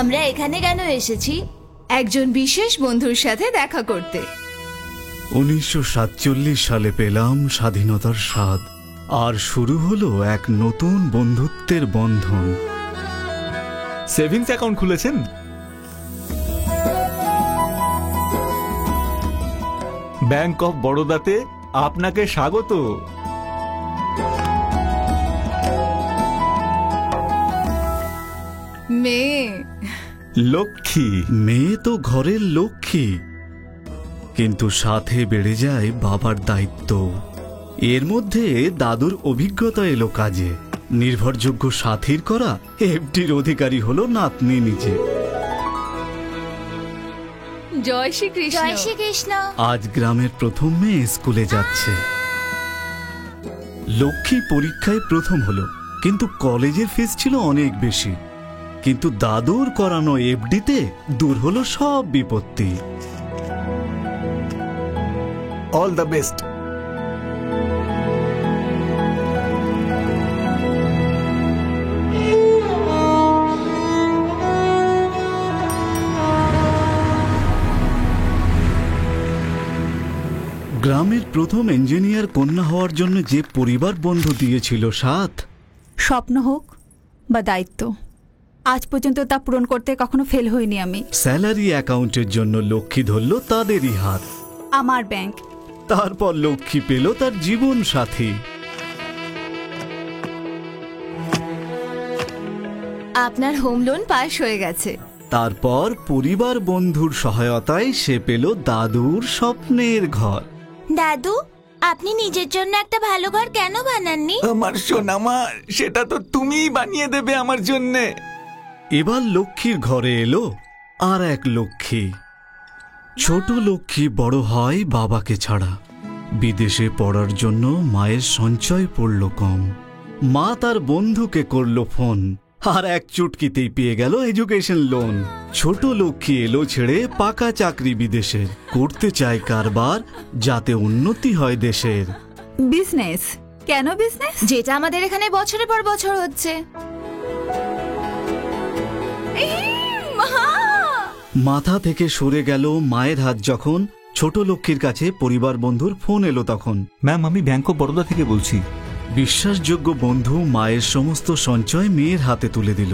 আমরা এখানে কেন এসেছি? একজন বিশেষ বন্ধুর সাথে দেখা করতে। 1947 সালে পেলাম স্বাধীনতার স্বাদ, আর শুরু হলো এক নতুন বন্ধুত্বের বন্ধন। সেভিংস অ্যাকাউন্ট খুলেছেন? ব্যাংক অফ বরোদাতে আপনাকে স্বাগত। মেয়ে লক্ষ্মী। মেয়ে তো ঘরের লক্ষ্মী, কিন্তু সাথে বেড়ে যায় বাবার দায়িত্ব। এর মধ্যে দাদুর অভিজ্ঞতা এলো কাজে। নির্ভরযোগ্য সাথীর করা এফডির অধিকারী হলো নাতনি নিজে। জয় শ্রী কৃষ্ণ। জয় শ্রী কৃষ্ণ। আজ গ্রামের প্রথম মেয়ে স্কুলে যাচ্ছে। লক্ষ্মী পরীক্ষায় প্রথম হলো, কিন্তু কলেজের ফিস ছিল অনেক বেশি। কিন্তু দাদুর করানো এফডিতে দূর হলো সব বিপত্তি। All the best. গ্রামের প্রথম ইঞ্জিনিয়ার কন্যা হওয়ার জন্য যে পরিবার বন্ধু দিয়েছিল সাথ, স্বপ্ন হোক বা দায়িত্ব, আজ পর্যন্ত তা পূরণ করতে কখনো ফেল হইনি আমি। স্যালারি অ্যাকাউন্টের জন্য লক্ষ্মী ধরল তাদেরই হাত। আমার ব্যাংক। তারপর লক্ষ্মী পেল তার জীবন সাথী। আপনার হোম লোন পাস হয়ে গেছে। তারপর পরিবার বন্ধুর সহায়তায় সে পেল দাদুর স্বপ্নের ঘর। দাদু, আপনি নিজের জন্য একটা ভালো ঘর কেন বানাননি? আমার সোনামা, সেটা তো তুমিই বানিয়ে দেবে আমার জন্যে। এবার লক্ষ্মীর ঘরে এলো আর এক লক্ষ্মী। ছোট লক্ষ্মী বড় হয় বাবাকে ছাড়া। বিদেশে পড়ার জন্য মায়ের সঞ্চয় পড়ল কম। মা তার বন্ধুকে করল ফোন, আর এক চুটকিতেই পেয়ে গেল এডুকেশন লোন। ছোট লক্ষ্মী এলো ছেড়ে পাকা চাকরি বিদেশের, করতে চায় কারবার যাতে উন্নতি হয় দেশের। বিজনেস? কেন বিজনেস? যেটা আমাদের এখানে বছরের পর বছর হচ্ছে। মাথা থেকে সরে গেল মায়ের হাত যখন ছোট লক্ষ্মীর কাছে পরিবার বন্ধুর ফোন এলো তখন। ম্যাম, আমি ব্যাংক অফ বরোদা থেকে বলছি। বিশ্বাসযোগ্য বন্ধু মায়ের সমস্ত সঞ্চয় মেয়ের হাতে তুলে দিল,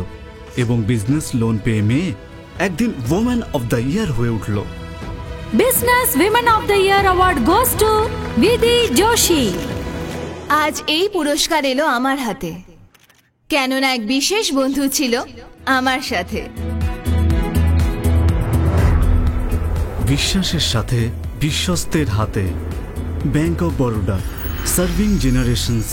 এবং বিজনেস লোন পেয়ে মেয়ে একদিন ওম্যান অফ দ্য ইয়ার হয়ে উঠল। Business women of the year award goes to বিধি যোশী। আজ এই পুরস্কার এলো আমার হাতে, কেননা এক বিশেষ বন্ধু ছিল আমার সাথে। বিশ্বাসের সাথে বিশ্বস্তের হাতে। Bank of Baroda, serving generations.